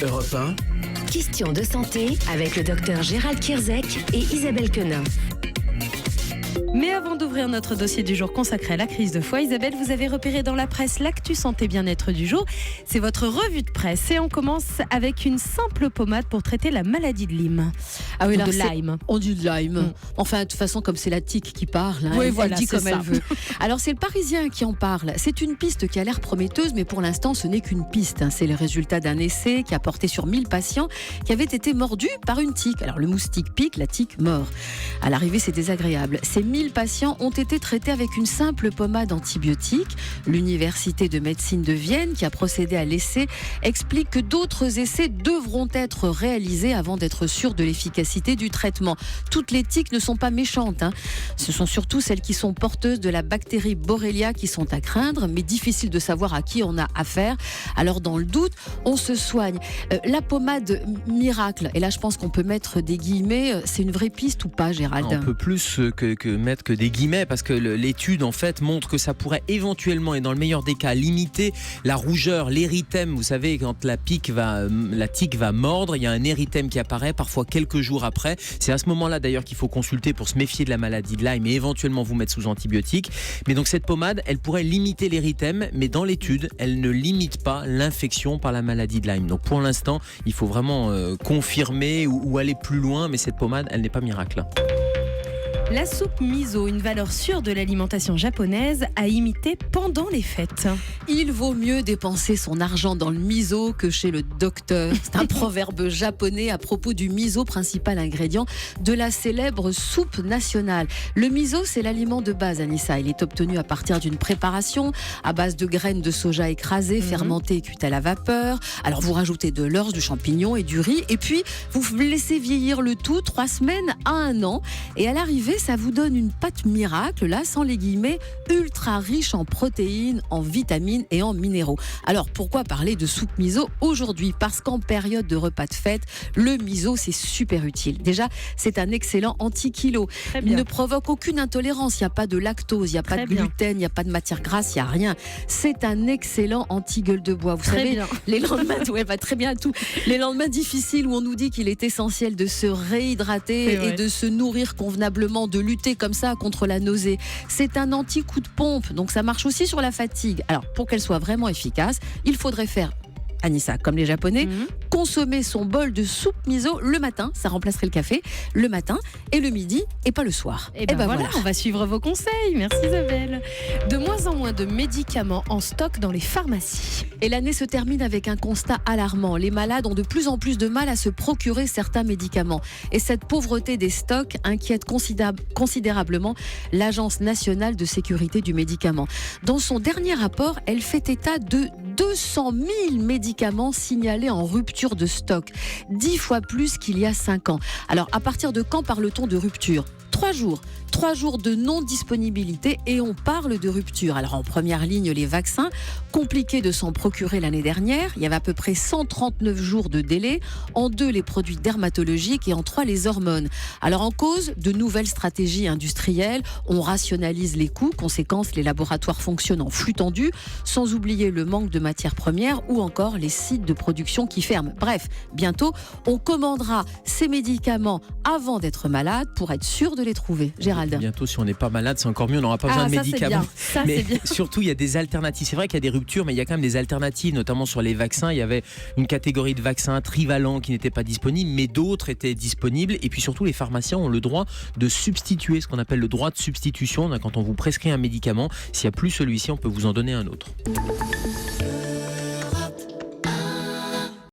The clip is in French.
Europe 1. Question de santé avec le docteur Gérald Kierzek et Isabelle Quenin. Mais avant d'ouvrir notre dossier du jour consacré à la crise de foie, Isabelle, vous avez repéré dans la presse l'actu santé bien-être du jour. C'est votre revue de presse et on commence avec une simple pommade pour traiter la maladie de Lyme. Ah oui, Ou de Lyme. On dit de Lyme. Enfin, de toute façon, comme c'est la tique qui parle, Oui, elle voilà, dit c'est comme ça. elle veut. Alors, c'est le Parisien qui en parle. C'est une piste qui a l'air prometteuse, mais pour l'instant, ce n'est qu'une piste. C'est le résultat d'un essai qui a porté sur 1000 patients qui avaient été mordus par une tique. Alors, le moustique pique, la tique mord. À l'arrivée, c'est désagréable. Ces 1000 patients ont été traités avec une simple pommade antibiotique. L'Université de médecine de Vienne, qui a procédé à l'essai, explique que d'autres essais devront être réalisés avant d'être sûrs de l'efficacité du traitement. Toutes les tiques ne sont pas méchantes. Ce sont surtout celles qui sont porteuses de la bactérie Borrelia qui sont à craindre, mais difficile de savoir à qui on a affaire. Alors, dans le doute, on se soigne. La pommade miracle, et là, je pense qu'on peut mettre des guillemets, c'est une vraie piste ou pas, Gérald ? On peut plus que mettre que des guillemets, parce que l'étude en fait montre que ça pourrait éventuellement, et dans le meilleur des cas, limiter la rougeur, l'érythème. Vous savez, quand la tique va mordre, il y a un érythème qui apparaît parfois quelques jours après. C'est à ce moment-là d'ailleurs qu'il faut consulter pour se méfier de la maladie de Lyme et éventuellement vous mettre sous antibiotiques. Mais donc cette pommade, elle pourrait limiter l'érythème, mais dans l'étude, elle ne limite pas l'infection par la maladie de Lyme. Donc pour l'instant, il faut vraiment confirmer ou aller plus loin, mais cette pommade, elle n'est pas miracle. La soupe miso, une valeur sûre de l'alimentation japonaise, à imiter pendant les fêtes. Il vaut mieux dépenser son argent dans le miso que chez le docteur. C'est un proverbe japonais à propos du miso, principal ingrédient de la célèbre soupe nationale. Le miso, c'est l'aliment de base, Anissa. Il est obtenu à partir d'une préparation à base de graines de soja écrasées, fermentées et cuites à la vapeur. Alors vous rajoutez de l'orge, du champignon et du riz. Et puis vous laissez vieillir le tout 3 semaines à 1 an. Et à l'arrivée, ça vous donne une pâte miracle, là, sans les guillemets, ultra riche en protéines, en vitamines et en minéraux. Alors, pourquoi parler de soupe miso aujourd'hui ? Parce qu'en période de repas de fête, le miso, c'est super utile. Déjà, c'est un excellent anti-kilo. Il ne provoque aucune intolérance. Il n'y a pas de lactose, il n'y a pas de gluten, il n'y a pas de matière grasse, il n'y a rien. C'est un excellent anti-gueule de bois. Vous savez, les lendemains, très bien tout. Les lendemains difficiles où on nous dit qu'il est essentiel de se réhydrater et de se nourrir convenablement, de lutter comme ça contre la nausée. C'est un anti-coup de pompe, donc ça marche aussi sur la fatigue. Alors, pour qu'elle soit vraiment efficace, il faudrait faire, Anissa, comme les Japonais, consommer son bol de soupe miso le matin, ça remplacerait le café, le matin et le midi et pas le soir. Et ben voilà, on va suivre vos conseils. Merci Isabelle. De moins en moins de médicaments en stock dans les pharmacies. Et l'année se termine avec un constat alarmant. Les malades ont de plus en plus de mal à se procurer certains médicaments. Et cette pauvreté des stocks inquiète considérablement l'Agence nationale de sécurité du médicament. Dans son dernier rapport, elle fait état de 200 000 médicaments signalés en rupture de stock, 10 fois plus qu'il y a 5 ans. Alors, à partir de quand parle-t-on de rupture ? 3 jours. 3 jours de non-disponibilité et on parle de rupture. Alors en première ligne, les vaccins, compliqué de s'en procurer l'année dernière. Il y avait à peu près 139 jours de délai. En 2, les produits dermatologiques et en 3, les hormones. Alors en cause, de nouvelles stratégies industrielles. On rationalise les coûts. Conséquence, les laboratoires fonctionnent en flux tendu, sans oublier le manque de matières premières ou encore les sites de production qui ferment. Bref, bientôt, on commandera ces médicaments avant d'être malade pour être sûr de les trouver. Gérald. Bientôt, si on n'est pas malade, c'est encore mieux, on n'aura pas besoin de médicaments. Mais surtout, il y a des alternatives. C'est vrai qu'il y a des ruptures, mais il y a quand même des alternatives, notamment sur les vaccins. Il y avait une catégorie de vaccins trivalents qui n'étaient pas disponibles, mais d'autres étaient disponibles. Et puis surtout, les pharmaciens ont le droit de substituer, ce qu'on appelle le droit de substitution. Quand on vous prescrit un médicament, s'il n'y a plus celui-ci, on peut vous en donner un autre.